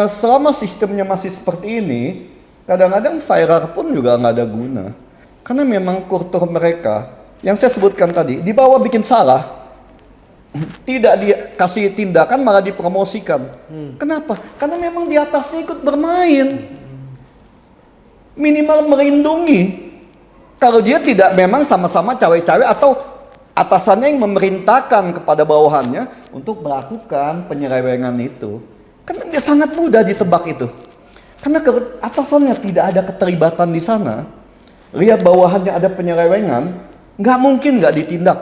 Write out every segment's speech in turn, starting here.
Selama sistemnya masih seperti ini, kadang-kadang firer pun juga nggak ada guna. Karena memang kultur mereka, yang saya sebutkan tadi, dibawa bikin salah, tidak dikasih tindakan malah dipromosikan. Kenapa? Karena memang di atasnya ikut bermain. Minimal melindungi. Kalau dia tidak memang sama-sama cawe-cawe atau atasannya yang memerintahkan kepada bawahannya untuk melakukan penyelewengan itu. Karena dia sangat mudah ditebak itu. Karena atasannya tidak ada keterlibatan di sana. Lihat bawahannya ada penyelewengan, nggak mungkin nggak ditindak.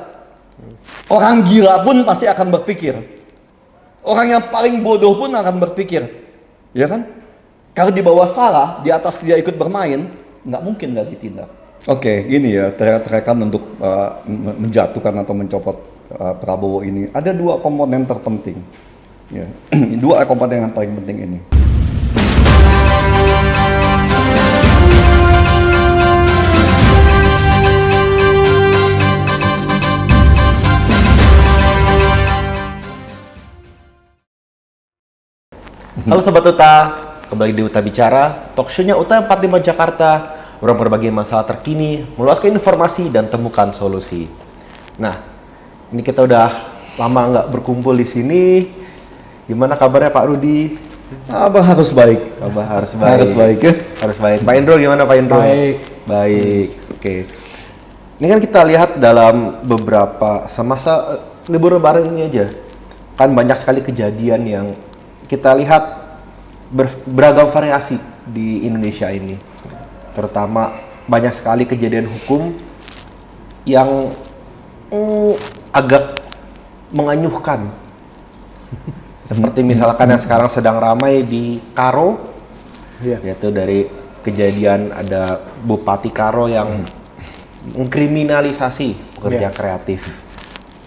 Orang gila pun pasti akan berpikir. Orang yang paling bodoh pun akan berpikir. Ya kan? Kalau di bawah salah, di atas dia ikut bermain, nggak mungkin nggak ditindak. Oke, gini ya, teriak-teriakan untuk menjatuhkan atau mencopot Prabowo ini. Ada dua komponen terpenting. Ya, dua komponen yang paling penting ini. Halo Sobat Uta, kembali di Uta Bicara, talk show-nya Uta 45 Jakarta, orang berbagi masalah terkini, meluaskan informasi dan temukan solusi. Nah, ini kita udah lama nggak berkumpul di sini. Gimana kabarnya Pak Rudi? Abang harus baik. Kabar harus baik. Harus baik ya. Harus baik. Pak Indro gimana Pak Indro? Baik. Baik. Oke. Ini kan kita lihat dalam beberapa semasa libur lebaran ini aja, kan banyak sekali kejadian yang kita lihat beragam variasi di Indonesia ini. Terutama banyak sekali kejadian hukum yang agak mengenyuhkan. Seperti misalkan yang sekarang sedang ramai di Karo, yaitu dari kejadian ada Bupati Karo yang mengkriminalisasi pekerja kreatif.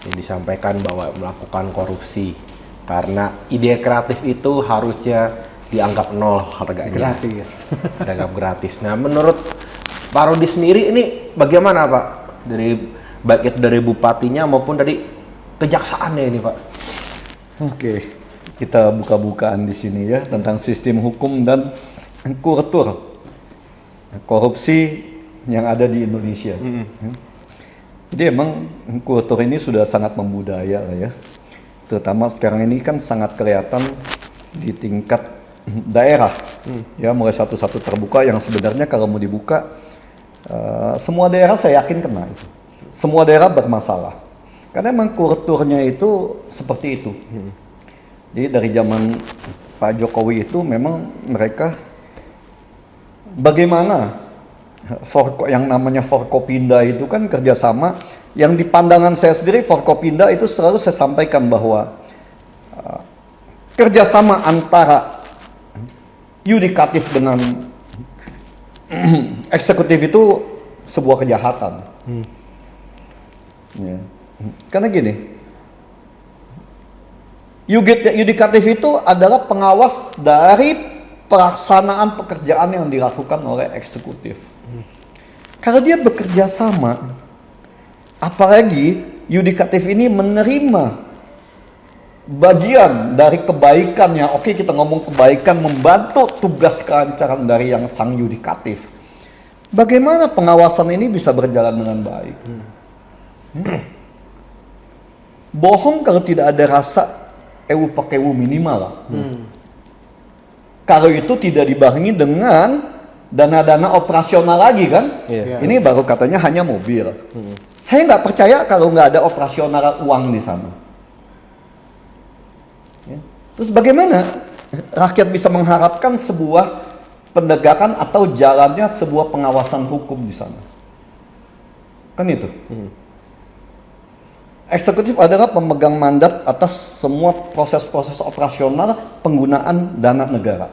Yang disampaikan bahwa melakukan korupsi. Karena ide kreatif itu harusnya dianggap nol harganya. Gratis. Dianggap gratis. Nah, menurut Pak Rudi sendiri ini bagaimana Pak? Baik itu dari bupatinya maupun dari kejaksaannya ini Pak. Oke, kita buka-bukaan di sini ya tentang sistem hukum dan kultur korupsi yang ada di Indonesia. Jadi emang kultur ini sudah sangat membudaya lah ya. Terutama sekarang ini kan sangat kelihatan di tingkat daerah. Ya, mulai satu-satu terbuka yang sebenarnya kalau mau dibuka semua daerah saya yakin kena itu. Semua daerah bermasalah. Karena memang kulturnya itu seperti itu. Jadi dari zaman Pak Jokowi itu memang mereka bagaimana yang namanya Forkopinda itu kan kerjasama yang di pandangan saya sendiri Forkopinda itu selalu saya sampaikan bahwa kerjasama antara yudikatif dengan eksekutif itu sebuah kejahatan. Ya. Karena gini, yudikatif itu adalah pengawas dari pelaksanaan pekerjaan yang dilakukan oleh eksekutif. Kalau dia bekerja sama, apalagi yudikatif ini menerima bagian dari kebaikan yang oke, kita ngomong kebaikan membantu tugas kelancaran dari yang sang yudikatif. Bagaimana pengawasan ini bisa berjalan dengan baik? Bohong kalau tidak ada rasa ewu pakewu minimal lah. Kalau itu tidak dibarengi dengan dana-dana operasional lagi kan? Ini baru katanya hanya mobil. Saya nggak percaya kalau nggak ada operasional uang di sana. Ya. Terus bagaimana rakyat bisa mengharapkan sebuah pendegakan atau jalannya sebuah pengawasan hukum di sana? Kan itu. Eksekutif adalah pemegang mandat atas semua proses-proses operasional penggunaan dana negara.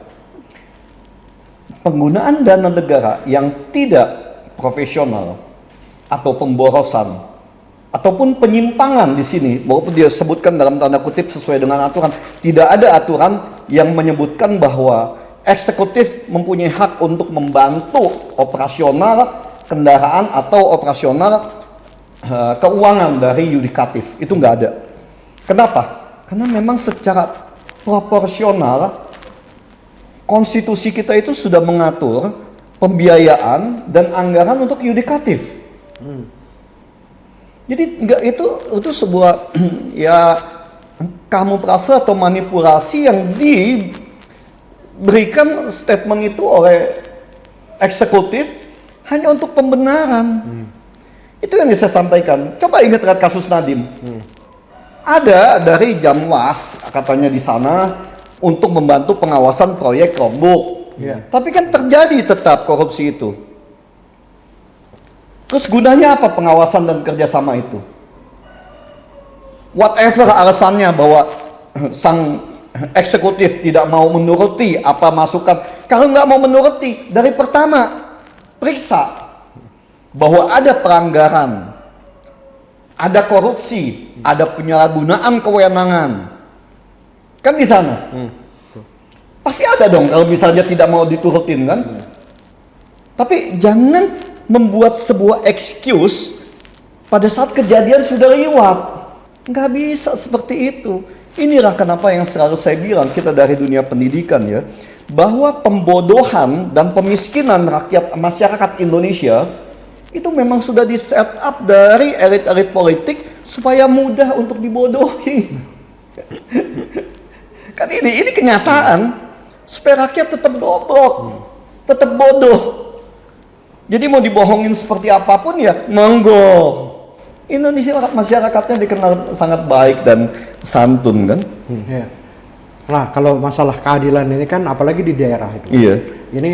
Penggunaan dana negara yang tidak profesional atau pemborosan ataupun penyimpangan di sini, walaupun dia sebutkan dalam tanda kutip sesuai dengan aturan, tidak ada aturan yang menyebutkan bahwa eksekutif mempunyai hak untuk membantu operasional kendaraan atau operasional keuangan dari yudikatif. Itu nggak ada. Kenapa? Karena memang secara proporsional konstitusi kita itu sudah mengatur pembiayaan dan anggaran untuk yudikatif. Jadi enggak itu sebuah ya kamuflase atau manipulasi yang diberikan statement itu oleh eksekutif hanya untuk pembenaran. Itu yang saya sampaikan. Coba ingat kasus Nadiem. Ada dari Jamwas katanya di sana untuk membantu pengawasan proyek Chromebook. Tapi kan terjadi tetap korupsi itu. Terus gunanya apa pengawasan dan kerjasama itu? Whatever alasannya bahwa sang eksekutif tidak mau menuruti apa masukan. Kalau nggak mau menuruti, dari pertama periksa bahwa ada pelanggaran, ada korupsi, ada penyalahgunaan kewenangan. Kan di sana. Pasti ada dong kalau misalnya tidak mau diturutin kan. Tapi jangan membuat sebuah excuse pada saat kejadian sudah lewat. Nggak bisa seperti itu. Inilah kenapa yang selalu saya bilang kita dari dunia pendidikan ya, bahwa pembodohan dan pemiskinan rakyat masyarakat Indonesia itu memang sudah di set up dari elit-elit politik supaya mudah untuk dibodohi. Kan ini kenyataan. Supaya rakyat tetap goblok, tetap bodoh. Jadi mau dibohongin seperti apapun ya, monggo. Indonesia masyarakatnya dikenal sangat baik dan santun kan. Nah kalau masalah keadilan ini kan apalagi di daerah itu. Iya. Ini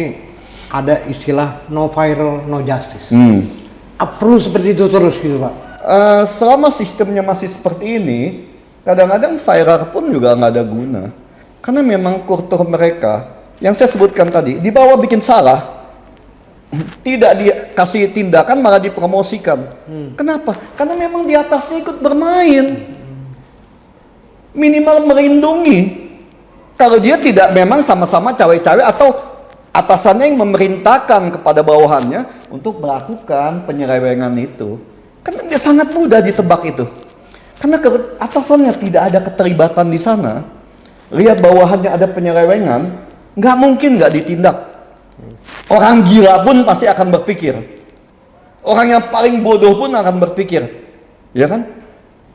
ada istilah no viral no justice. Perlu seperti itu terus gitu Pak? Selama sistemnya masih seperti ini, kadang-kadang viral pun juga nggak ada guna. Karena memang kultur mereka, yang saya sebutkan tadi, dibawa bikin salah, tidak dikasih tindakan malah dipromosikan. Kenapa? Karena memang di atasnya ikut bermain. Minimal melindungi. Kalau dia tidak memang sama-sama cawe-cawe atau atasannya yang memerintahkan kepada bawahannya untuk melakukan penyelewengan itu. Karena dia sangat mudah ditebak itu. Karena atasannya tidak ada keterlibatan di sana. Lihat bawahannya ada penyelewengan, nggak mungkin nggak ditindak. Orang gila pun pasti akan berpikir. Orang yang paling bodoh pun akan berpikir, ya kan?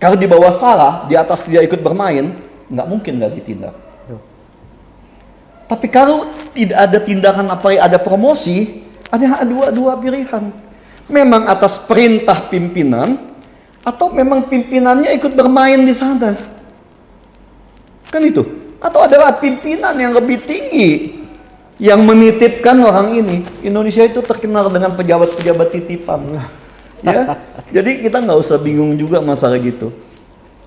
Kalau di bawah salah, di atas dia ikut bermain, nggak mungkin nggak ditindak. Tapi kalau tidak ada tindakan apa ada promosi, ada dua pilihan. Memang atas perintah pimpinan, atau memang pimpinannya ikut bermain di sana. Kan itu. Atau adalah pimpinan yang lebih tinggi yang menitipkan orang ini. Indonesia itu terkenal dengan pejabat-pejabat titipan. Ya, jadi kita nggak usah bingung juga masalah gitu.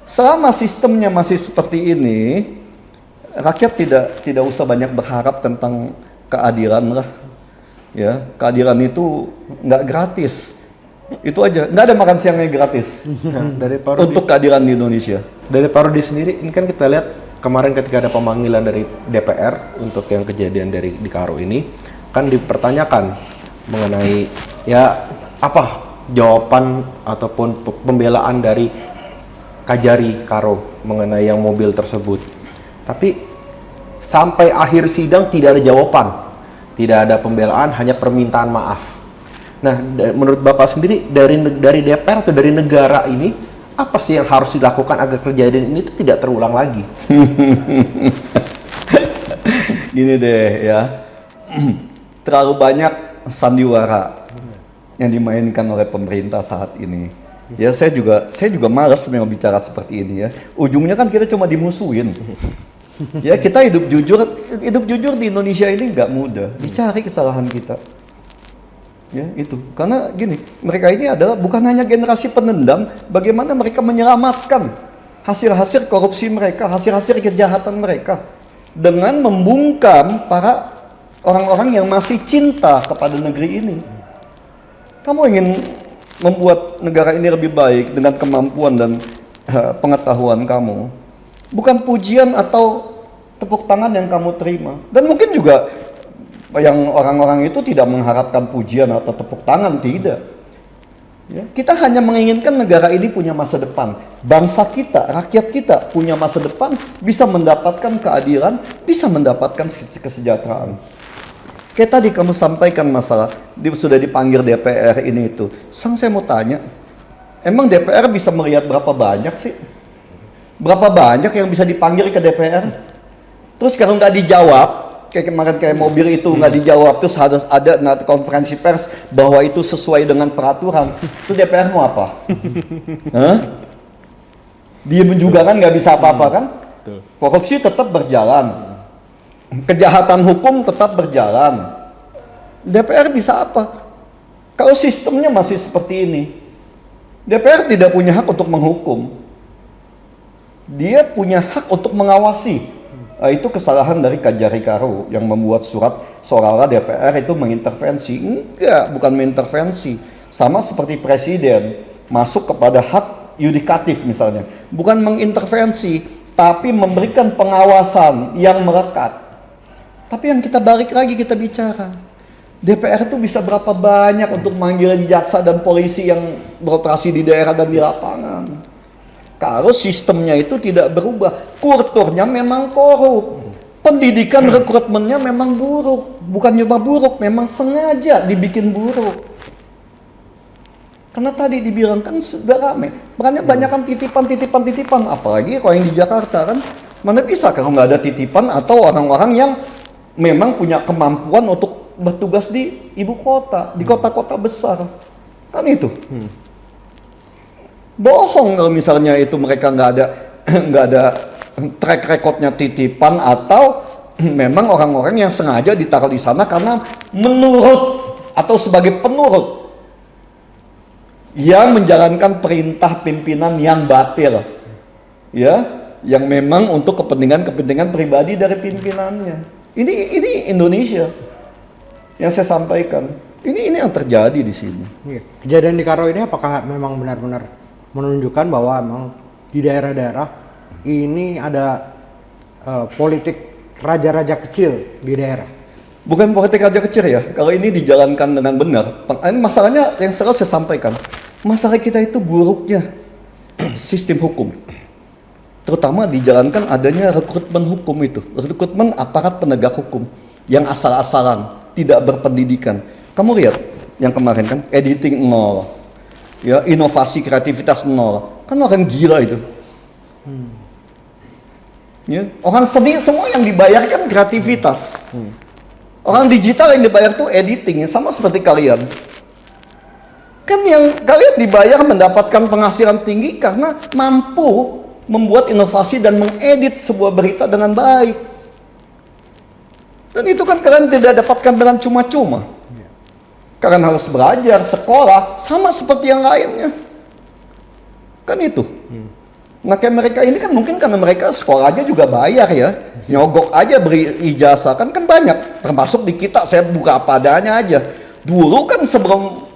Selama sistemnya masih seperti ini, rakyat tidak usah banyak berharap tentang keadilan lah. Ya, keadilan itu nggak gratis. Itu aja, nggak ada makan siangnya gratis. Dari untuk keadilan di Indonesia. Dari Pak Rudi sendiri, ini kan kita lihat kemarin ketika ada pemanggilan dari DPR untuk yang kejadian di Karo ini, kan dipertanyakan mengenai ya apa jawaban ataupun pembelaan dari Kajari Karo mengenai yang mobil tersebut. Tapi sampai akhir sidang tidak ada jawaban, tidak ada pembelaan, hanya permintaan maaf. Nah, menurut Bapak sendiri dari DPR atau dari negara ini, apa sih yang harus dilakukan agar kejadian ini tuh tidak terulang lagi? Gini deh ya, terlalu banyak sandiwara yang dimainkan oleh pemerintah saat ini. Ya saya juga malas memang bicara seperti ini ya. Ujungnya kan kita cuma dimusuhin. Ya kita hidup jujur di Indonesia ini nggak mudah. Dicari kesalahan kita. Ya itu, karena gini, mereka ini adalah bukan hanya generasi penendam, bagaimana mereka menyelamatkan hasil-hasil korupsi mereka, hasil-hasil kejahatan mereka dengan membungkam para orang-orang yang masih cinta kepada negeri ini. Kamu ingin membuat negara ini lebih baik dengan kemampuan dan pengetahuan kamu, bukan pujian atau tepuk tangan yang kamu terima. Dan mungkin juga yang orang-orang itu tidak mengharapkan pujian atau tepuk tangan, tidak. Ya, kita hanya menginginkan negara ini punya masa depan. Bangsa kita, rakyat kita punya masa depan, bisa mendapatkan keadilan, bisa mendapatkan kesejahteraan. Kayak tadi kamu sampaikan masalah, sudah dipanggil DPR ini itu. Saya mau tanya, emang DPR bisa melihat berapa banyak sih? Berapa banyak yang bisa dipanggil ke DPR? Terus kalau nggak dijawab, kayak kemarin kayak mobil itu nggak dijawab, terus harus ada konferensi pers bahwa itu sesuai dengan peraturan, itu DPR mau apa? Hah? Diem juga kan nggak bisa apa-apa kan? Korupsi tetap berjalan, kejahatan hukum tetap berjalan. DPR bisa apa? Kalau sistemnya masih seperti ini, DPR tidak punya hak untuk menghukum, dia punya hak untuk mengawasi. Itu kesalahan dari Kajari Karu yang membuat surat seolah-olah DPR itu mengintervensi. Enggak, bukan mengintervensi. Sama seperti presiden masuk kepada hak yudikatif misalnya. Bukan mengintervensi, tapi memberikan pengawasan yang melekat. Tapi yang kita balik lagi kita bicara, DPR itu bisa berapa banyak untuk manggilin jaksa dan polisi yang beroperasi di daerah dan di lapangan. Kalau sistemnya itu tidak berubah, kulturnya memang korup, pendidikan rekrutmennya memang buruk, bukan nyoba buruk, memang sengaja dibikin buruk. Karena tadi dibilang kan sudah rame, makanya banyak kan titipan, apalagi kalau yang di Jakarta kan, mana bisa kalau nggak ada titipan atau orang-orang yang memang punya kemampuan untuk bertugas di ibu kota, di kota-kota besar, kan itu. Bohong kalau misalnya itu mereka nggak ada track recordnya titipan atau memang orang-orang yang sengaja ditaruh di sana karena menurut atau sebagai penurut yang menjalankan perintah pimpinan yang batil, ya, yang memang untuk kepentingan pribadi dari pimpinannya. Ini Indonesia yang saya sampaikan. Ini yang terjadi di sini. Kejadian di Karo ini apakah memang benar-benar menunjukkan bahwa memang di daerah-daerah ini ada politik raja-raja kecil di daerah? Bukan politik raja kecil ya, kalau ini dijalankan dengan benar. Ini masalahnya yang selalu saya sampaikan, masalah kita itu buruknya sistem hukum. Terutama dijalankan adanya rekrutmen hukum itu, rekrutmen aparat penegak hukum yang asal-asalan, tidak berpendidikan. Kamu lihat yang kemarin kan, editing nol. Ya, inovasi kreativitas nol, kan orang gila itu. Ya, orang seni semua yang dibayar kan kreativitas. Orang digital yang dibayar tuh editing, sama seperti kalian. Kan yang kalian dibayar mendapatkan penghasilan tinggi karena mampu membuat inovasi dan mengedit sebuah berita dengan baik. Dan itu kan kalian tidak dapatkan dengan cuma-cuma. Kalian harus belajar, sekolah, sama seperti yang lainnya. Kan itu. Nah kayak mereka ini kan mungkin karena mereka sekolahnya juga bayar ya. Nyogok aja beri ijazah, kan banyak. Termasuk di kita, saya buka apa adanya aja. Dulu kan sebelum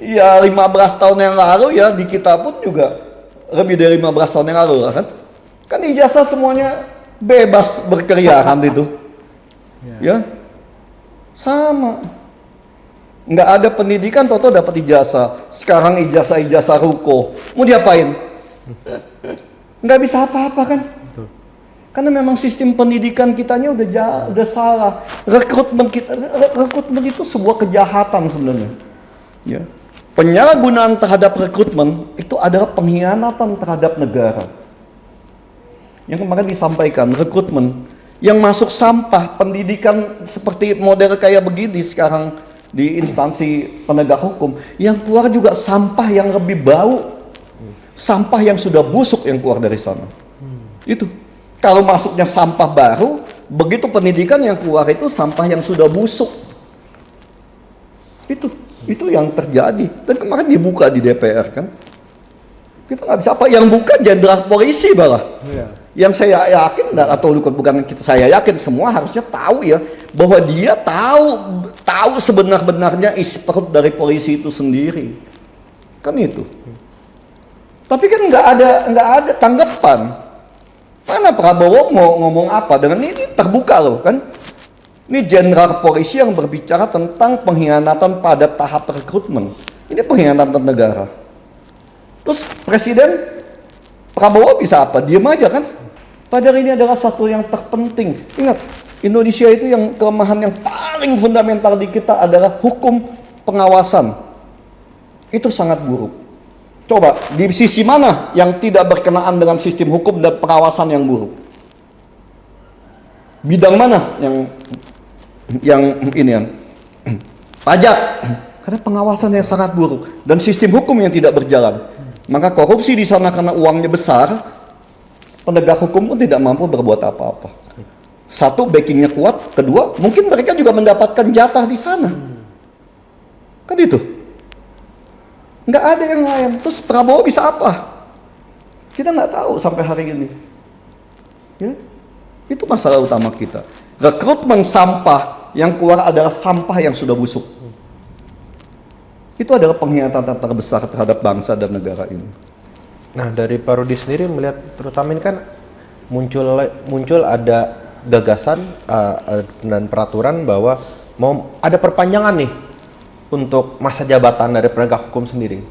ya 15 tahun yang lalu ya, di kita pun juga lebih dari 15 tahun yang lalu kan. Kan ijazah semuanya bebas berkeliaran itu. Ya. Sama. Nggak ada pendidikan, toto dapat ijazah. Sekarang ijazah ruko, mau diapain? Nggak bisa apa-apa kan? Karena memang sistem pendidikan kitanya udah salah. Rekrutmen itu sebuah kejahatan sebenarnya. Ya. Penyalahgunaan terhadap rekrutmen itu adalah pengkhianatan terhadap negara. Yang kemarin disampaikan, rekrutmen yang masuk sampah pendidikan seperti model kayak begini sekarang di instansi penegak hukum, yang keluar juga sampah yang lebih bau, sampah yang sudah busuk yang keluar dari sana. Itu kalau masuknya sampah baru, begitu pendidikan yang keluar itu sampah yang sudah busuk. Itu yang terjadi. Dan kemarin dibuka di DPR kan, kita nggak bisa apa, yang buka jenderal polisi malah. Yang saya yakin, atau bukan kita, saya yakin semua harusnya tahu ya, bahwa dia tahu sebenar-benarnya isi perut dari polisi itu sendiri, kan itu. Tapi kan nggak ada tanggapan. Mana Prabowo mau ngomong apa dengan ini, terbuka loh kan? Ini jenderal polisi yang berbicara tentang pengkhianatan pada tahap rekrutmen. Ini pengkhianatan negara. Terus Presiden Prabowo bisa apa? Diam aja kan? Padahal ini adalah satu yang terpenting. Ingat, Indonesia itu yang kelemahan yang paling fundamental di kita adalah hukum pengawasan. Itu sangat buruk. Coba, di sisi mana yang tidak berkenaan dengan sistem hukum dan pengawasan yang buruk? Bidang mana yang ini yang pajak? Karena pengawasan yang sangat buruk dan sistem hukum yang tidak berjalan. Maka korupsi di sana karena uangnya besar, penegak hukum pun tidak mampu berbuat apa-apa. Satu, backingnya kuat. Kedua, mungkin mereka juga mendapatkan jatah di sana. Kan itu. Nggak ada yang lain. Terus Prabowo bisa apa? Kita nggak tahu sampai hari ini. Ya? Itu masalah utama kita. Rekrutmen sampah yang keluar adalah sampah yang sudah busuk. Itu adalah pengkhianatan terbesar terhadap bangsa dan negara ini. Nah, dari Pak Rudi sendiri melihat terutama ini kan muncul ada gagasan dan peraturan bahwa mau ada perpanjangan nih untuk masa jabatan dari penegak hukum sendiri.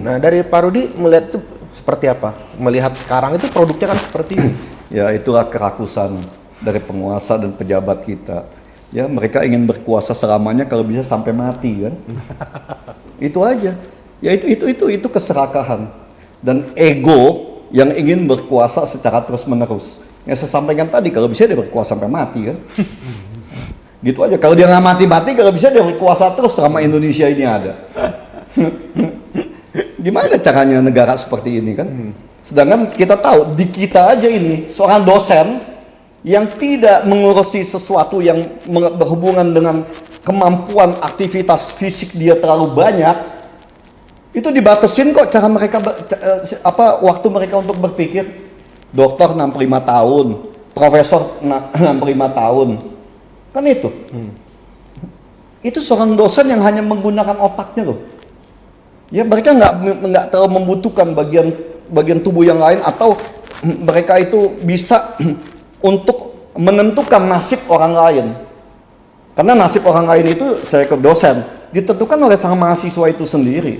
Nah, dari Pak Rudi melihat itu seperti apa? Melihat sekarang itu produknya kan seperti ini. Ya, itulah kerakusan dari penguasa dan pejabat kita. Ya, mereka ingin berkuasa selamanya kalau bisa sampai mati kan. Itu aja. Ya itu keserakahan dan ego yang ingin berkuasa secara terus-menerus. Yang saya sampaikan tadi, kalau bisa dia berkuasa sampai mati kan. Gitu aja. Kalau dia nggak mati-mati, kalau bisa dia berkuasa terus selama Indonesia ini ada. Gimana caranya negara seperti ini kan? Sedangkan kita tahu di kita aja ini seorang dosen yang tidak mengurusi sesuatu yang berhubungan dengan kemampuan aktivitas fisik dia terlalu banyak, itu dibatasin kok cara mereka waktu mereka untuk berpikir. Dokter 65 tahun, profesor 65 tahun, kan itu. Itu seorang dosen yang hanya menggunakan otaknya loh. Ya, mereka nggak terlalu membutuhkan bagian tubuh yang lain, atau mereka itu bisa untuk menentukan nasib orang lain. Karena nasib orang lain itu, saya ke dosen, ditentukan oleh sang mahasiswa itu sendiri.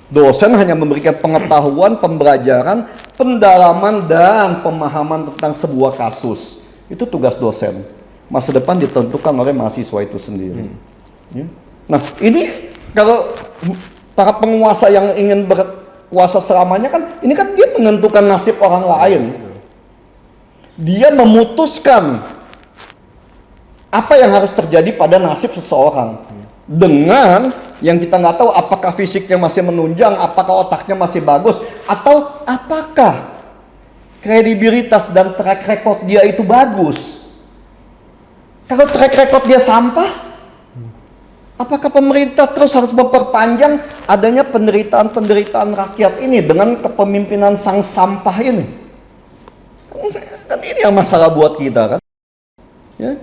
Dosen hanya memberikan pengetahuan, pembelajaran, pendalaman, dan pemahaman tentang sebuah kasus. Itu tugas dosen. Masa depan ditentukan oleh mahasiswa itu sendiri. Ya. Nah, ini kalau para penguasa yang ingin berkuasa selamanya kan, ini kan dia menentukan nasib orang lain. Dia memutuskan apa yang harus terjadi pada nasib seseorang dengan yang kita nggak tahu apakah fisiknya masih menunjang, apakah otaknya masih bagus, atau apakah kredibilitas dan track record dia itu bagus. Kalau track record dia sampah, apakah pemerintah terus harus memperpanjang adanya penderitaan rakyat ini dengan kepemimpinan sang sampah ini? Kan ini yang masalah buat kita kan. Ya.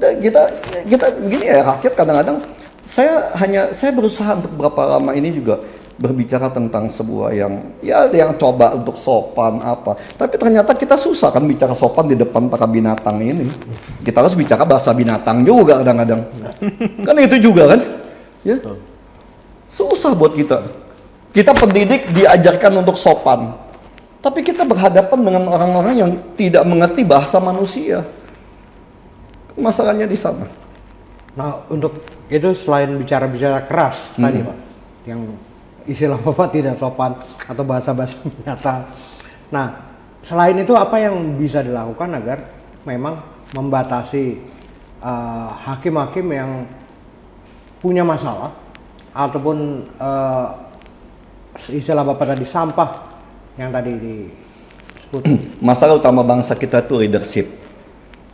Kita begini ya, rakyat kadang-kadang saya berusaha untuk berapa lama ini juga berbicara tentang sebuah yang coba untuk sopan apa. Tapi ternyata kita susah kan bicara sopan di depan para binatang ini. Kita harus bicara bahasa binatang juga kadang-kadang. Kan itu juga kan? Ya. Susah buat kita. Kita pendidik diajarkan untuk sopan. Tapi kita berhadapan dengan orang-orang yang tidak mengerti bahasa manusia. Masalahnya di sana. Nah, untuk itu selain bicara-bicara keras tadi Pak, yang istilah Bapak tidak sopan atau bahasa-bahasa binatang. Nah, selain itu apa yang bisa dilakukan agar memang membatasi hakim-hakim yang punya masalah ataupun istilah Bapak tadi sampah yang tadi disebut. Masalah utama bangsa kita itu leadership.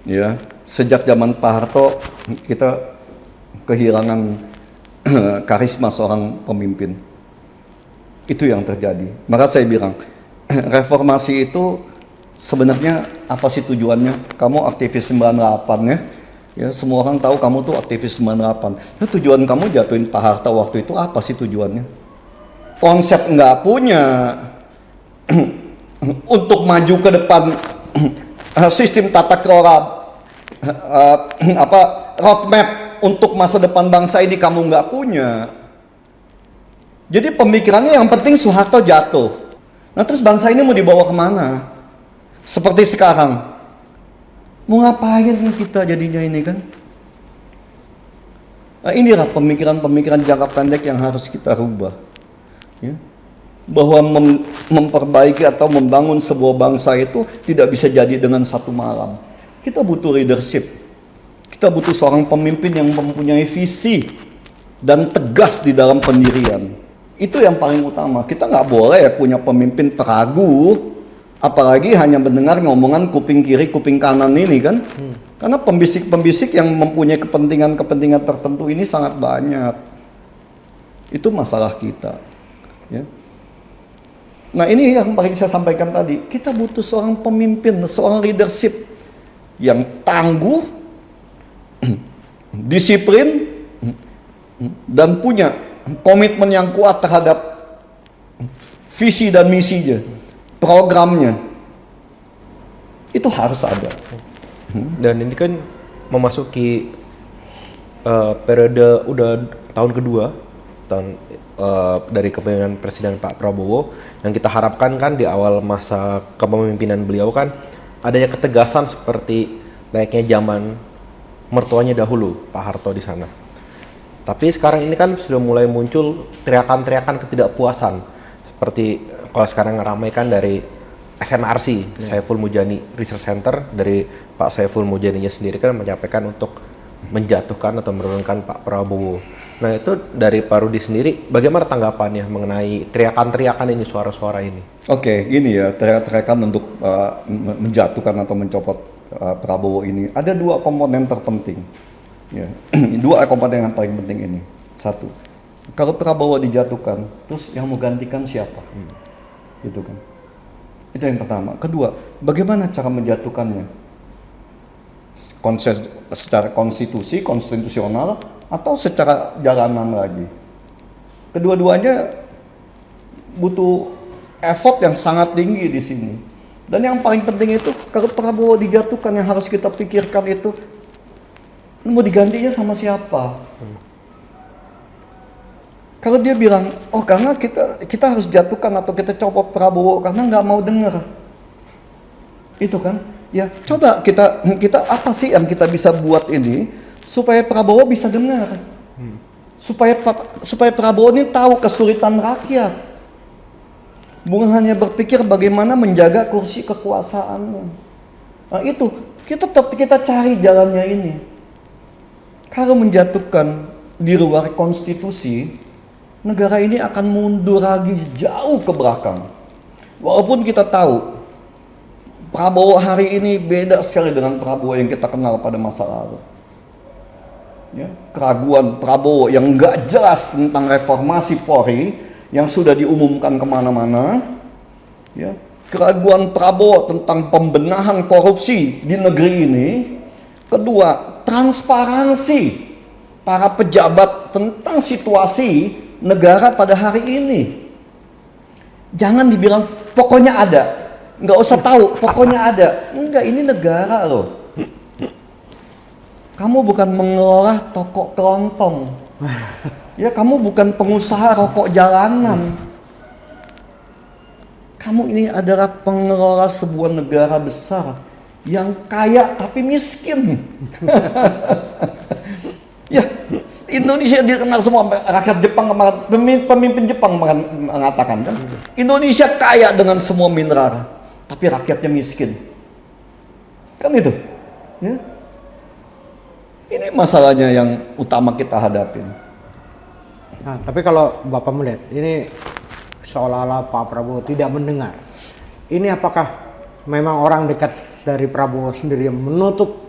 Ya, sejak zaman Pak Harto kita kehilangan karisma seorang pemimpin. Itu yang terjadi. Maka saya bilang, reformasi itu sebenarnya apa sih tujuannya? Kamu aktivis 98 ya. Ya, semua orang tahu kamu tuh aktivis 98. Nah, tujuan kamu jatuhin Pak Harto waktu itu apa sih tujuannya? Konsep nggak punya untuk maju ke depan sistem tata kelola roadmap untuk masa depan bangsa ini kamu nggak punya. Jadi pemikirannya yang penting Soeharto jatuh. Nah terus bangsa ini mau dibawa kemana? Seperti sekarang. Mau ngapain kita jadinya ini kan? Nah, inilah pemikiran-pemikiran jangka pendek yang harus kita rubah. Ya. Bahwa memperbaiki atau membangun sebuah bangsa itu tidak bisa jadi dengan satu malam. Kita butuh leadership. Kita butuh seorang pemimpin yang mempunyai visi dan tegas di dalam pendirian. Itu yang paling utama. Kita nggak boleh punya pemimpin peragu, apalagi hanya mendengar ngomongan kuping kiri, kuping kanan ini kan. Karena pembisik-pembisik yang mempunyai kepentingan-kepentingan tertentu ini sangat banyak. Itu masalah kita. Ya. Nah ini yang paling saya sampaikan tadi. Kita butuh seorang pemimpin, seorang leadership yang tangguh, disiplin, dan punya komitmen yang kuat terhadap visi dan misinya, programnya. Itu harus ada. Dan ini kan memasuki periode udah tahun kedua dari kepemimpinan Presiden Pak Prabowo, yang kita harapkan kan di awal masa kepemimpinan beliau kan adanya ketegasan seperti layaknya zaman mertuanya dahulu, Pak Harto di sana. Tapi sekarang ini kan sudah mulai muncul teriakan-teriakan ketidakpuasan. Seperti kalau sekarang ngeramaikan dari SMRC, Saiful Mujani Research Center, dari Pak Saiful Mujaninya sendiri kan menyampaikan untuk menjatuhkan atau menurunkan Pak Prabowo. Nah itu dari Pak Rudi sendiri, bagaimana tanggapannya mengenai teriakan-teriakan ini, suara-suara ini? Oke, gini ya, teriakan untuk menjatuhkan atau mencopot Prabowo ini. Ada dua komponen terpenting. Ya, dua komponen yang paling penting ini. Satu, kalau Prabowo dijatuhkan, terus yang mau gantikan siapa? Gitu kan. Itu yang pertama. Kedua, bagaimana cara menjatuhkannya? Secara konstitusional, atau secara jalanan lagi? Kedua-duanya butuh effort yang sangat tinggi di sini. Dan yang paling penting itu, kalau Prabowo dijatuhkan, yang harus kita pikirkan itu, mau digantinya sama siapa? Kalau dia bilang, oh karena kita harus jatuhkan atau kita copot Prabowo karena nggak mau dengar, itu kan? Ya coba kita apa sih yang kita bisa buat ini supaya Prabowo bisa dengar, supaya Prabowo ini tahu kesulitan rakyat, bukan hanya berpikir bagaimana menjaga kursi kekuasaannya. Nah itu kita cari jalannya ini. Kalau menjatuhkan di luar konstitusi, negara ini akan mundur lagi jauh ke belakang. Walaupun kita tahu Prabowo hari ini beda sekali dengan Prabowo yang kita kenal pada masa lalu. Ya, keraguan Prabowo yang nggak jelas tentang reformasi Polri yang sudah diumumkan kemana-mana. Ya, keraguan Prabowo tentang pembenahan korupsi di negeri ini. Kedua, transparansi para pejabat tentang situasi negara pada hari ini. Jangan dibilang pokoknya ada, nggak usah tahu, pokoknya ada. Enggak, ini negara loh. Kamu bukan mengelola toko kelontong. Ya, kamu bukan pengusaha rokok jalanan. Kamu ini adalah pengelola sebuah negara besar yang kaya tapi miskin. Ya, Indonesia dikenal semua, rakyat Jepang, pemimpin Jepang mengatakan kan, Indonesia kaya dengan semua mineral, tapi rakyatnya miskin. Kan itu. Ya. Ini masalahnya yang utama kita hadapin. Nah, tapi kalau Bapak melihat ini seolah-olah Pak Prabowo tidak mendengar. Ini apakah memang orang dekat dari Prabowo sendiri yang menutup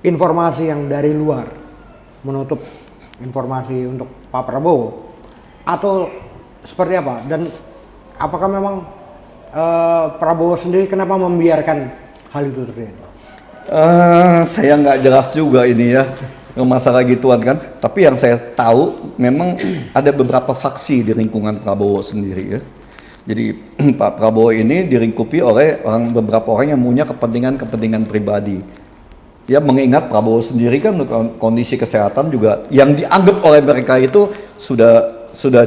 informasi yang dari luar, menutup informasi untuk Pak Prabowo, atau seperti apa? Dan apakah memang Prabowo sendiri kenapa membiarkan hal itu terjadi? Saya nggak jelas juga ini ya masalah gituan kan. Tapi yang saya tahu memang ada beberapa faksi di lingkungan Prabowo sendiri ya. Jadi Pak Prabowo ini dilingkupi oleh beberapa orang yang punya kepentingan pribadi. Ya, mengingat Prabowo sendiri kan kondisi kesehatan juga yang dianggap oleh mereka itu sudah sudah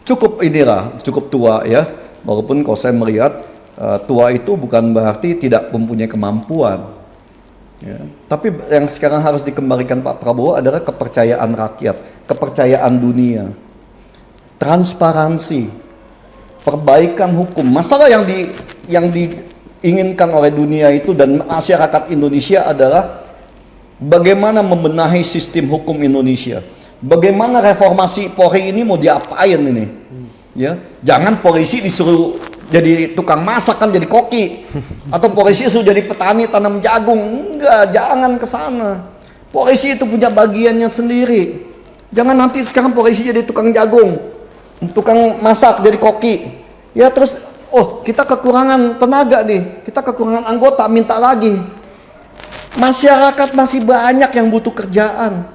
cukup tua ya. Walaupun kalau saya melihat tua itu bukan berarti tidak mempunyai kemampuan. Ya. Tapi yang sekarang harus dikembalikan Pak Prabowo adalah kepercayaan rakyat, kepercayaan dunia, transparansi, perbaikan hukum. Masalah yang diinginkan oleh dunia itu dan masyarakat Indonesia adalah bagaimana membenahi sistem hukum Indonesia. Bagaimana reformasi Polri ini mau diapain ini? Ya, jangan polisi disuruh jadi tukang masak kan jadi koki, atau polisi disuruh jadi petani tanam jagung. Enggak, jangan ke sana. Polisi itu punya bagiannya sendiri. Jangan nanti sekarang polisi jadi tukang jagung, tukang masak jadi koki. Ya terus, oh kita kekurangan tenaga nih, kita kekurangan anggota, minta lagi. Masyarakat masih banyak yang butuh kerjaan.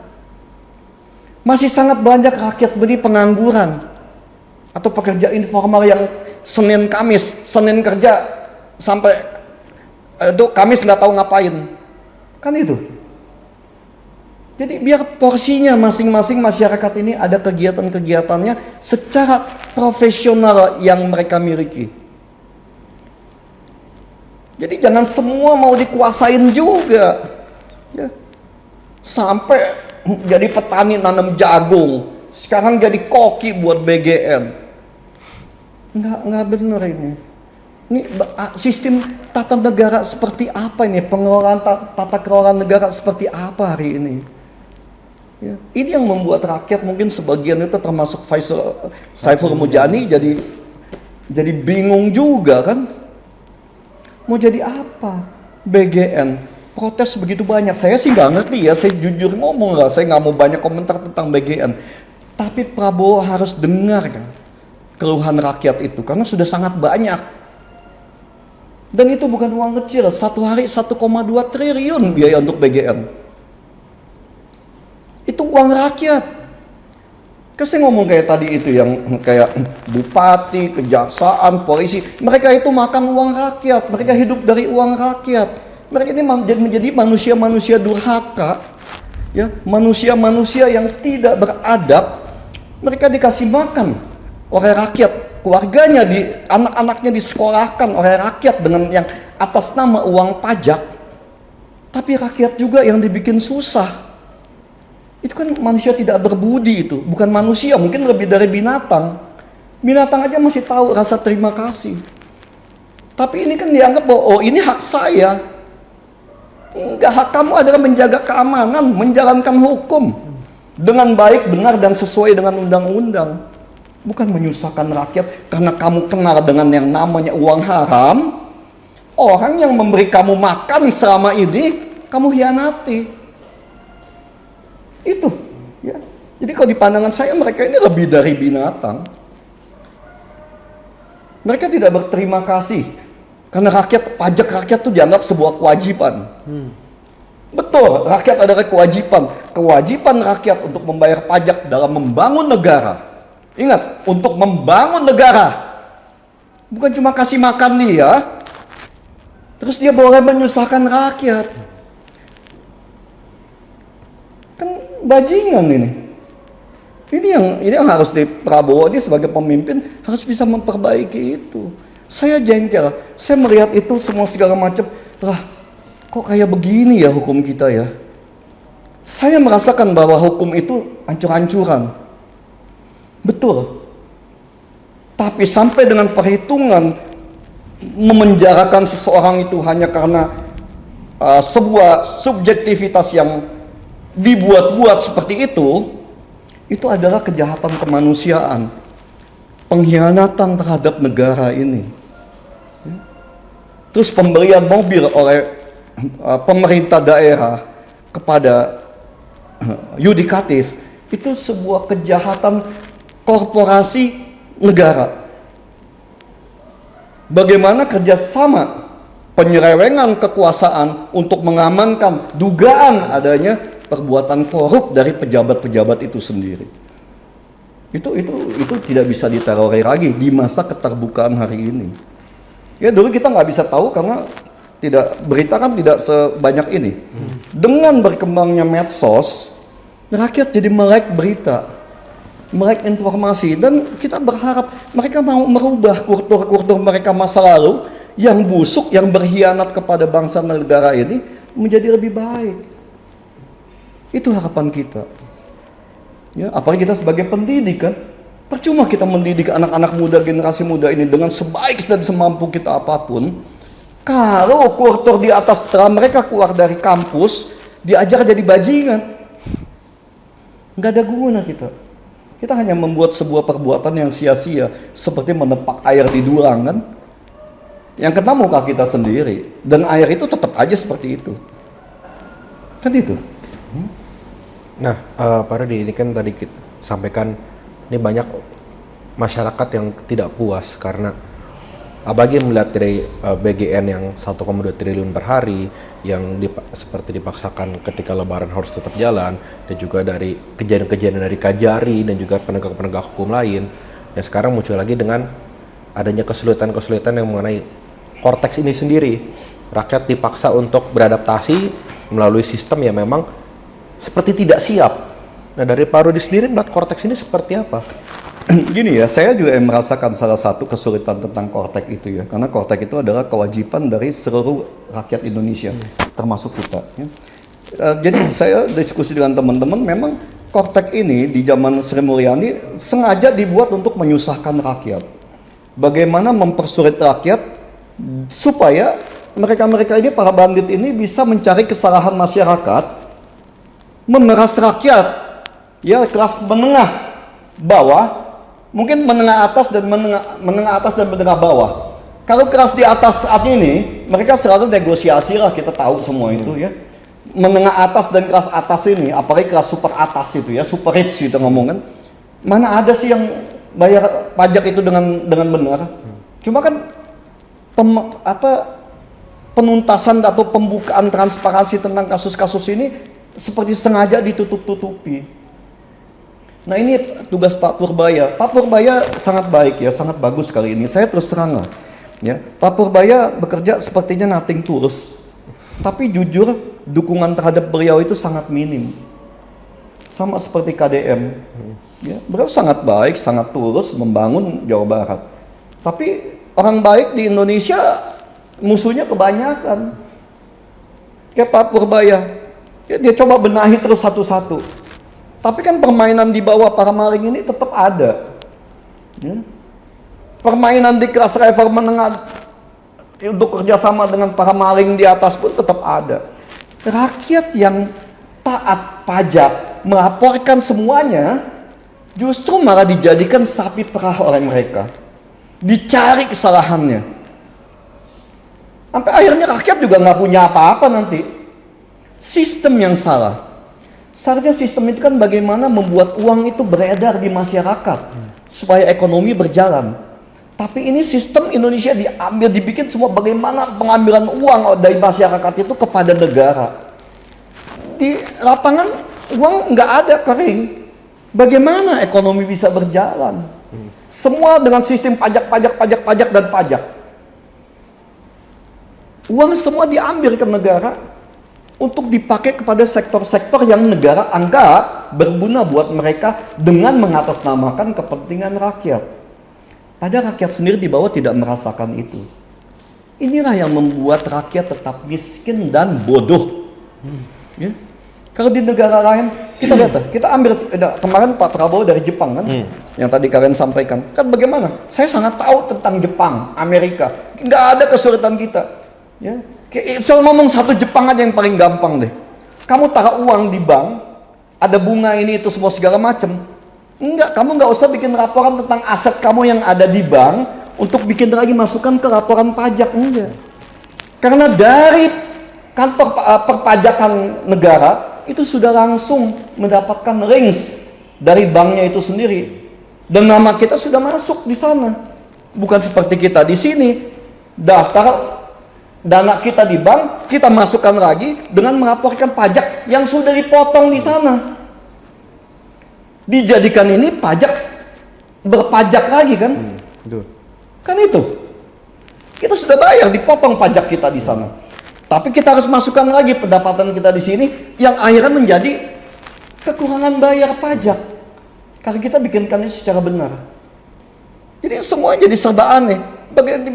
Masih sangat banyak rakyat beri pengangguran atau pekerja informal yang Senin Kamis, Senin kerja sampai itu Kamis nggak tahu ngapain, kan itu. Jadi biar porsinya masing-masing masyarakat ini ada kegiatan-kegiatannya secara profesional yang mereka miliki. Jadi jangan semua mau dikuasain juga, ya. Sampai jadi petani nanam jagung, sekarang jadi koki buat BGN. Nggak benar ini. Ini sistem tata negara seperti apa ini? Pengelolaan tata kelola negara seperti apa hari ini? Ya, ini yang membuat rakyat mungkin sebagian itu termasuk Saiful Mujani jadi bingung juga kan? Mau jadi apa? BGN protes begitu banyak. Saya sih nggak ngerti ya. Saya jujur ngomong lah. Saya nggak mau banyak komentar tentang BGN. Tapi Prabowo harus dengar kan keluhan rakyat itu karena sudah sangat banyak. Dan itu bukan uang kecil. Satu hari 1,2 triliun biaya untuk BGN. Itu uang rakyat. Kan saya ngomong kayak tadi itu yang kayak bupati, kejaksaan, polisi, mereka itu makan uang rakyat, mereka hidup dari uang rakyat. Mereka ini menjadi manusia-manusia durhaka, ya, manusia-manusia yang tidak beradab. Mereka dikasih makan oleh rakyat, keluarganya anak-anaknya disekolahkan oleh rakyat dengan yang atas nama uang pajak. Tapi rakyat juga yang dibikin susah. Itu kan manusia tidak berbudi itu, bukan manusia, mungkin lebih dari binatang. Binatang aja masih tahu rasa terima kasih. Tapi ini kan dianggap bahwa oh ini hak saya. Enggak, hak kamu adalah menjaga keamanan, menjalankan hukum dengan baik, benar dan sesuai dengan undang-undang. Bukan menyusahkan rakyat karena kamu kenal dengan yang namanya uang haram. Orang yang memberi kamu makan selama ini kamu hianati. Itu, ya. Jadi kalau di pandangan saya mereka ini lebih dari binatang. Mereka tidak berterima kasih karena pajak rakyat itu dianggap sebuah kewajiban. Betul, rakyat adalah kewajiban. Kewajiban rakyat untuk membayar pajak dalam membangun negara. Ingat, untuk membangun negara. Bukan cuma kasih makan dia, terus dia boleh menyusahkan rakyat. Kan bajingan ini. Ini yang harus di Prabowo ini sebagai pemimpin harus bisa memperbaiki itu. Saya jengkel, saya melihat itu semua segala macam. Lah, kok kayak begini ya hukum kita ya? Saya merasakan bahwa hukum itu hancur-hancuran. Betul. Tapi sampai dengan perhitungan memenjarakan seseorang itu hanya karena sebuah subjektivitas yang dibuat-buat seperti itu adalah kejahatan kemanusiaan, pengkhianatan terhadap negara ini. Terus pembelian mobil oleh pemerintah daerah kepada yudikatif itu sebuah kejahatan korporasi negara. Bagaimana kerjasama penyelewengan kekuasaan untuk mengamankan dugaan adanya perbuatan korup dari pejabat-pejabat itu sendiri. Itu tidak bisa diterori lagi di masa keterbukaan hari ini. Ya dulu kita nggak bisa tahu karena berita kan tidak sebanyak ini. Dengan berkembangnya medsos, Rakyat jadi melek berita, melek informasi, dan kita berharap mereka mau merubah kultur-kultur mereka masa lalu yang busuk, yang berkhianat kepada bangsa dan negara ini menjadi lebih baik. Itu harapan kita. Ya, apalagi kita sebagai pendidik kan, percuma kita mendidik anak-anak muda, generasi muda ini dengan sebaik dan semampu kita apapun, kalau kultur di atas setelah mereka keluar dari kampus diajar jadi bajingan, nggak ada guna kita. Kita hanya membuat sebuah perbuatan yang sia-sia, seperti menepak air di dulang kan, yang kena muka kita sendiri, dan air itu tetap aja seperti itu. Kan itu. Nah, Pak Rudi, ini kan tadi kita sampaikan ini banyak masyarakat yang tidak puas karena apalagi melihat dari BGN yang 1,2 triliun per hari yang seperti dipaksakan ketika lebaran harus tetap jalan, dan juga dari kejadian-kejadian dari Kajari dan juga penegak-penegak hukum lain, dan sekarang muncul lagi dengan adanya kesulitan-kesulitan yang mengenai Kortex ini sendiri. Rakyat dipaksa untuk beradaptasi melalui sistem yang memang seperti tidak siap. Nah, dari Pak Rudi sendiri melihat Kortex ini seperti apa? Gini ya, saya juga merasakan salah satu kesulitan tentang Kortex itu ya, karena Kortex itu adalah kewajiban dari seluruh rakyat Indonesia, termasuk kita. Ya. Jadi saya diskusi dengan teman-teman, memang Kortex ini di zaman Sri Mulyani sengaja dibuat untuk menyusahkan rakyat. Bagaimana mempersulit rakyat supaya mereka-mereka ini, para bandit ini bisa mencari kesalahan masyarakat, memeras rakyat, ya kelas menengah bawah. Mungkin menengah atas dan menengah atas dan menengah bawah. Kalau kelas di atas saat ini, mereka selalu negosiasi lah, kita tahu semua itu ya. Menengah atas dan kelas atas ini, apalagi kelas super atas itu ya, super rich kita ngomong kan. Mana ada sih yang bayar pajak itu dengan benar? Cuma kan penuntasan atau pembukaan transparansi tentang kasus-kasus ini seperti sengaja ditutup-tutupi. Nah, ini tugas Pak Purbaya. Pak Purbaya sangat baik ya, sangat bagus kali ini. Saya terus terang lah, ya. Pak Purbaya bekerja sepertinya nothing tulus. Tapi jujur, dukungan terhadap beliau itu sangat minim. Sama seperti KDM. Ya, beliau sangat baik, sangat tulus membangun Jawa Barat. Tapi orang baik di Indonesia musuhnya kebanyakan. Kayak Pak Purbaya, ya, dia coba benahi terus satu-satu. Tapi kan permainan di bawah para maling ini tetap ada. Ya. Permainan di kelas level menengah untuk kerjasama dengan para maling di atas pun tetap ada. Rakyat yang taat pajak, melaporkan semuanya, justru malah dijadikan sapi perah oleh mereka. Dicari kesalahannya. Sampai akhirnya rakyat juga nggak punya apa-apa nanti. Sistem yang salah. Seharusnya sistem itu kan bagaimana membuat uang itu beredar di masyarakat supaya ekonomi berjalan. Tapi ini sistem Indonesia dibikin semua bagaimana pengambilan uang dari masyarakat itu kepada negara. Di lapangan uang nggak ada, kering. Bagaimana ekonomi bisa berjalan? Semua dengan sistem pajak dan pajak. Uang semua diambil ke negara untuk dipakai kepada sektor-sektor yang negara anggap berguna buat mereka dengan mengatasnamakan kepentingan rakyat. Padahal rakyat sendiri di bawah tidak merasakan itu. Inilah yang membuat rakyat tetap miskin dan bodoh. Ya. Kalau di negara lain, kita lihat, kita ambil kemarin Pak Prabowo dari Jepang kan, yang tadi kalian sampaikan. Kan bagaimana? Saya sangat tahu tentang Jepang, Amerika. Nggak ada kesulitan kita. Ya. Saya ngomong satu Jepang aja yang paling gampang deh. Kamu taruh uang di bank, ada bunga ini itu semua segala macam. Enggak, kamu nggak usah bikin laporan tentang aset kamu yang ada di bank untuk bikin lagi masukkan ke laporan pajak, enggak. Karena dari kantor perpajakan negara itu sudah langsung mendapatkan links dari banknya itu sendiri. Dan nama kita sudah masuk di sana. Bukan seperti kita di sini, daftar dana kita di bank, kita masukkan lagi dengan melaporkan pajak yang sudah dipotong di sana. Dijadikan ini pajak, berpajak lagi kan? Kan itu. Kita sudah bayar, dipotong pajak kita di sana. Tapi kita harus masukkan lagi pendapatan kita di sini yang akhirnya menjadi kekurangan bayar pajak karena kita bikinkannya secara benar. Jadi semua jadi serba aneh.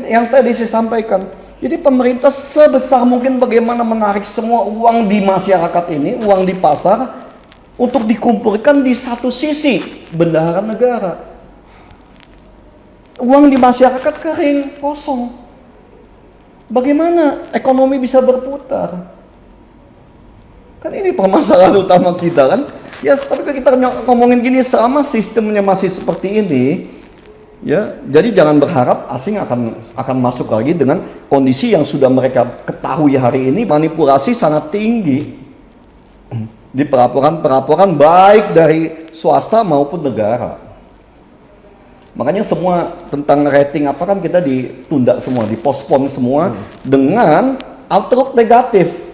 Yang tadi saya sampaikan. Jadi pemerintah sebesar mungkin bagaimana menarik semua uang di masyarakat ini, uang di pasar, untuk dikumpulkan di satu sisi bendahara negara. Uang di masyarakat kering, kosong. Bagaimana ekonomi bisa berputar? Kan ini permasalahan utama kita kan. Ya, tapi kalau kita ngomongin gini sama sistemnya masih seperti ini, ya, jadi jangan berharap asing akan masuk lagi dengan kondisi yang sudah mereka ketahui hari ini. Manipulasi sangat tinggi di pelaporan baik dari swasta maupun negara. Makanya semua tentang rating apa kan kita ditunda semua, dipospon semua dengan outlook negatif.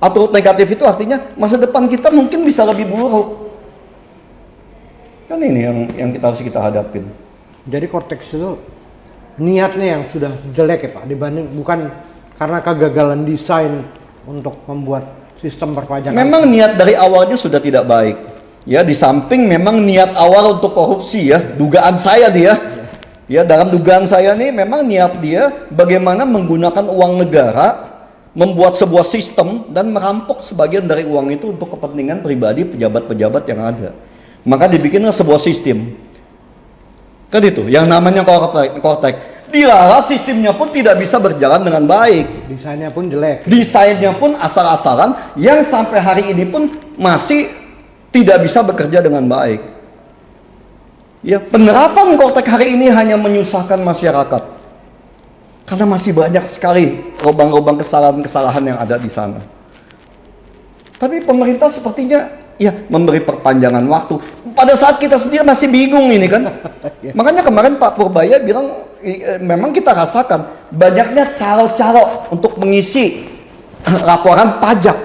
Outlook negatif itu artinya masa depan kita mungkin bisa lebih buruk. Kan ini yang harus kita hadapin. Jadi Cortex itu niatnya yang sudah jelek ya Pak, dibanding bukan karena kegagalan desain untuk membuat sistem perpajakan. Memang niat dari awalnya sudah tidak baik. Ya, di samping memang niat awal untuk korupsi ya, dugaan saya dia. Ya, dalam dugaan saya nih memang niat dia bagaimana menggunakan uang negara, membuat sebuah sistem dan merampok sebagian dari uang itu untuk kepentingan pribadi pejabat-pejabat yang ada. Maka dibikinlah sebuah sistem. Kan itu, yang namanya Cortex. Dilala sistemnya pun tidak bisa berjalan dengan baik. Desainnya pun jelek. Desainnya pun asal-asalan yang sampai hari ini pun masih tidak bisa bekerja dengan baik. Ya, penerapan Cortex hari ini hanya menyusahkan masyarakat. Karena masih banyak sekali lubang-lubang kesalahan-kesalahan yang ada di sana. Tapi pemerintah sepertinya ya memberi perpanjangan waktu. Pada saat kita sendiri masih bingung ini kan. Makanya kemarin Pak Purbaya bilang memang kita rasakan banyaknya calo-calo untuk mengisi laporan pajak.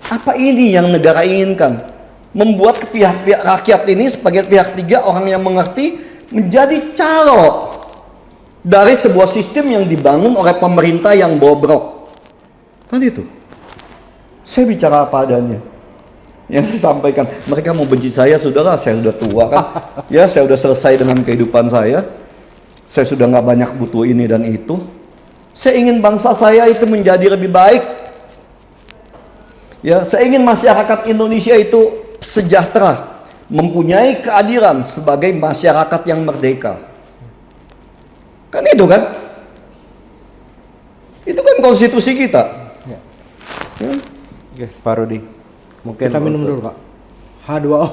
Apa ini yang negara inginkan? Membuat pihak-pihak rakyat ini sebagai pihak tiga orang yang mengerti menjadi calo dari sebuah sistem yang dibangun oleh pemerintah yang bobrok. Kan itu. Saya bicara apa adanya. Yang saya sampaikan, mereka mau benci saya, sudahlah, saya sudah tua kan. Ya, saya sudah selesai dengan kehidupan saya. Saya sudah nggak banyak butuh ini dan itu. Saya ingin bangsa saya itu menjadi lebih baik. Ya, saya ingin masyarakat Indonesia itu sejahtera, mempunyai keadilan sebagai masyarakat yang merdeka. Kan itu kan? Itu kan konstitusi kita. Ya. Ya. Oke, Pak Rudi. Mungkin Kita minum dulu Pak. H2O.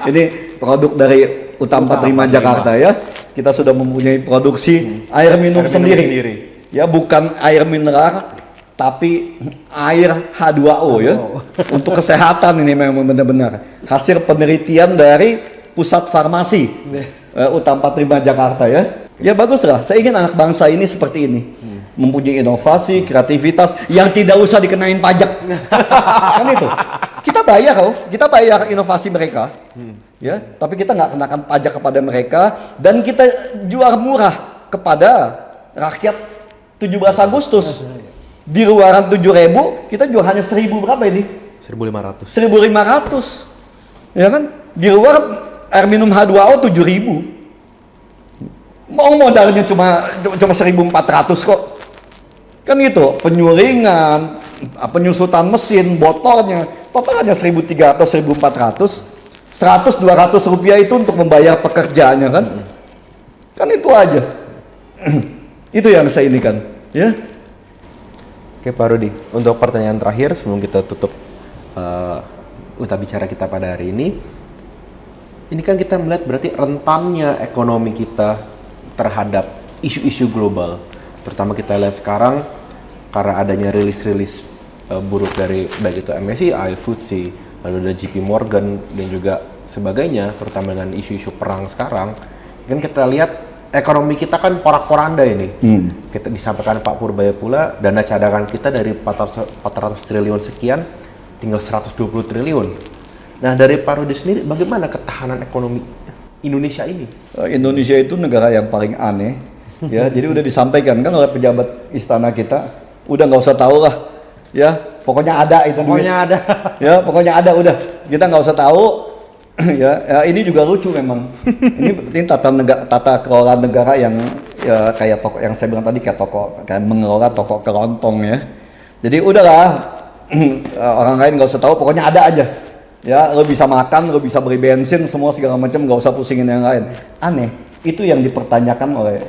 Ini produk dari Utama Prima Jakarta ya. Kita sudah mempunyai produksi air minum sendiri. Ya, bukan air mineral tapi air H2O ya. Untuk kesehatan ini memang benar-benar hasil penelitian dari Pusat Farmasi Utama Prima Jakarta ya. Ya baguslah, saya ingin anak bangsa ini seperti ini. Mempunyai inovasi, kreativitas yang tidak usah dikenain pajak. Kan itu. Kita bayar inovasi mereka. Ya, tapi kita nggak kenakan pajak kepada mereka dan kita jual murah kepada rakyat 17 Agustus. Di luaran 7.000, kita jual hanya 1.000 berapa ini? 1.500. 1.500. Ya kan? Di luar air minum H2O 7.000. Mau modalnya cuma 1.400 kok. Kan gitu, penyulingan, penyusutan mesin, botolnya, total hanya 1.300, 1.400. 100-200 rupiah itu untuk membayar pekerjaannya kan? Kan itu aja. Itu yang saya ini kan, ya. Oke Pak Rudi, untuk pertanyaan terakhir sebelum kita tutup Uta Bicara kita pada hari ini kan kita melihat berarti rentannya ekonomi kita terhadap isu-isu global. Terutama kita lihat sekarang karena adanya rilis-rilis buruk dari baik itu MSCI, FTSE, lalu ada JP Morgan dan juga sebagainya, terutama dengan isu-isu perang sekarang, kan kita lihat ekonomi kita kan porak-poranda ini. Kita disampaikan Pak Purbaya pula, dana cadangan kita dari 400 triliun sekian, tinggal 120 triliun. Nah dari Pak Rudi sendiri, bagaimana ketahanan ekonomi Indonesia ini? Indonesia itu negara yang paling aneh. Ya, jadi udah disampaikan kan oleh pejabat istana kita, udah nggak usah tahu lah. Ya, pokoknya ada itu duit. Pokoknya ada. Ya, pokoknya ada udah. Kita nggak usah tahu. Ya, ini juga lucu memang. Ini tata kelola negara yang ya, kayak toko yang saya bilang tadi kayak mengelola toko kelontong ya. Jadi udahlah orang lain nggak usah tahu, pokoknya ada aja. Ya, lo bisa makan, lo bisa beli bensin, semua segala macam, nggak usah pusingin yang lain. Aneh, itu yang dipertanyakan oleh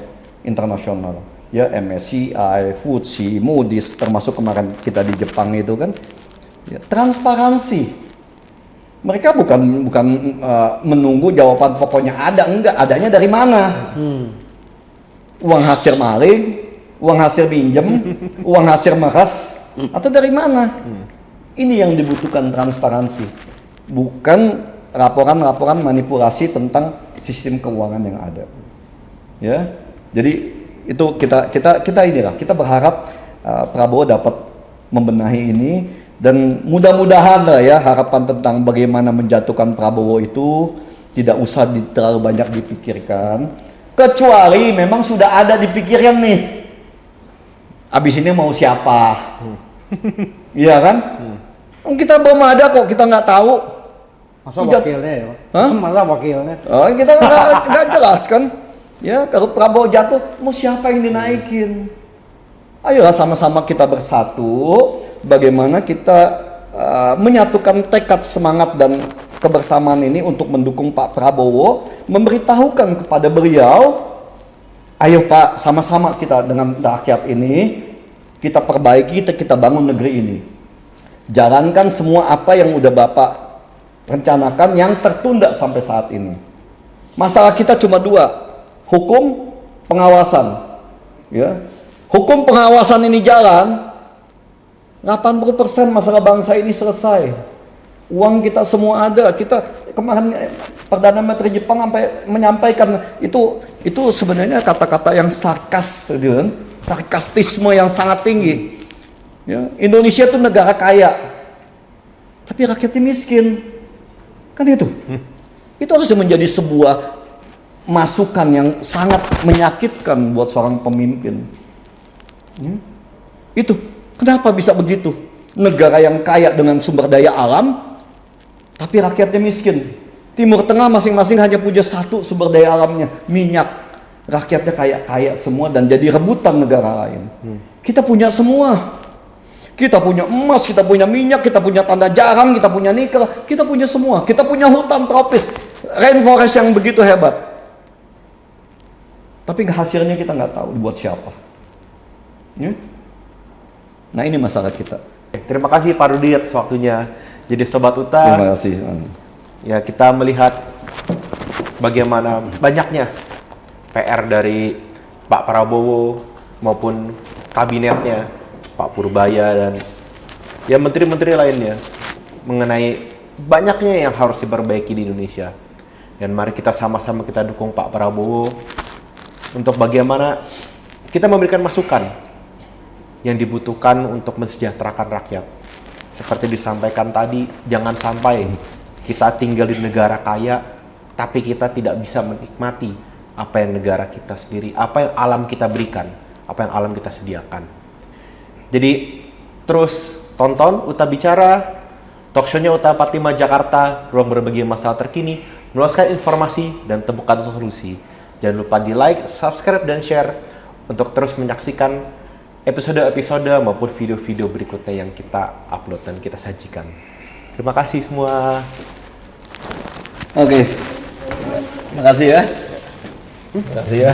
internasional. Ya, MSCI, FTSE, Moody's, termasuk kemarin kita di Jepang itu kan, ya, transparansi. Mereka bukan menunggu jawaban pokoknya ada, enggak, adanya dari mana? Uang hasil maling, uang hasil pinjem, uang hasil meres, atau dari mana? Ini yang dibutuhkan transparansi, bukan laporan-laporan manipulasi tentang sistem keuangan yang ada. Ya, jadi itu kita berharap Prabowo dapat membenahi ini, dan mudah-mudahan lah ya, harapan tentang bagaimana menjatuhkan Prabowo itu tidak usah terlalu banyak dipikirkan, kecuali memang sudah ada dipikirkan nih, abis ini mau siapa. Iya kan? Kita belum ada kok, kita nggak tahu. Masa wakilnya ya, Pak? Hah? Masa wakilnya? Oh, kita nggak jelas kan? Ya, kalau Prabowo jatuh, mau siapa yang dinaikin? Ayolah sama-sama kita bersatu, bagaimana kita menyatukan tekad, semangat, dan kebersamaan ini untuk mendukung Pak Prabowo, memberitahukan kepada beliau, ayo Pak, sama-sama kita dengan rakyat ini, kita perbaiki, kita bangun negeri ini. Jalankan semua apa yang udah Bapak rencanakan yang tertunda sampai saat ini. Masalah kita cuma dua, hukum, pengawasan. Ya. Hukum pengawasan ini jalan, 80% masalah bangsa ini selesai. Uang kita semua ada. Kita kemarin Perdana Menteri Jepang sampai menyampaikan itu sebenarnya kata-kata yang sarkas, gitu kan? Sarkastisme yang sangat tinggi. Ya, Indonesia itu negara kaya, tapi rakyatnya miskin. Kan itu. Itu harus menjadi sebuah masukan yang sangat menyakitkan buat seorang pemimpin. Itu kenapa bisa begitu? Negara yang kaya dengan sumber daya alam, tapi rakyatnya miskin. Timur Tengah masing-masing hanya punya satu sumber daya alamnya, minyak. Rakyatnya kaya semua dan jadi rebutan negara lain. Kita punya semua. Kita punya emas, kita punya minyak, kita punya tanah jarang, kita punya nikel, kita punya semua. Kita punya hutan tropis, rainforest yang begitu hebat. Tapi hasilnya kita nggak tahu dibuat siapa. Ya? Nah, ini masalah kita. Terima kasih Pak Rudi atas waktunya. Jadi Sobat Uta, Terima kasih. ya kita melihat bagaimana banyaknya PR dari Pak Prabowo maupun kabinetnya, Pak Purbaya dan ya menteri-menteri lainnya, mengenai banyaknya yang harus diperbaiki di Indonesia. Dan mari kita sama-sama kita dukung Pak Prabowo untuk bagaimana kita memberikan masukan yang dibutuhkan untuk mensejahterakan rakyat. Seperti disampaikan tadi, jangan sampai kita tinggal di negara kaya, tapi kita tidak bisa menikmati apa yang negara kita sendiri, apa yang alam kita berikan, apa yang alam kita sediakan. Jadi terus tonton Uta Bicara, talkshow-nya Uta 45 Jakarta, ruang berbagi masalah terkini, meluaskan informasi dan temukan solusi. Jangan lupa di like, subscribe, dan share untuk terus menyaksikan episode-episode maupun video-video berikutnya yang kita upload dan kita sajikan. Terima kasih semua. Oke. Terima kasih ya. Terima kasih ya.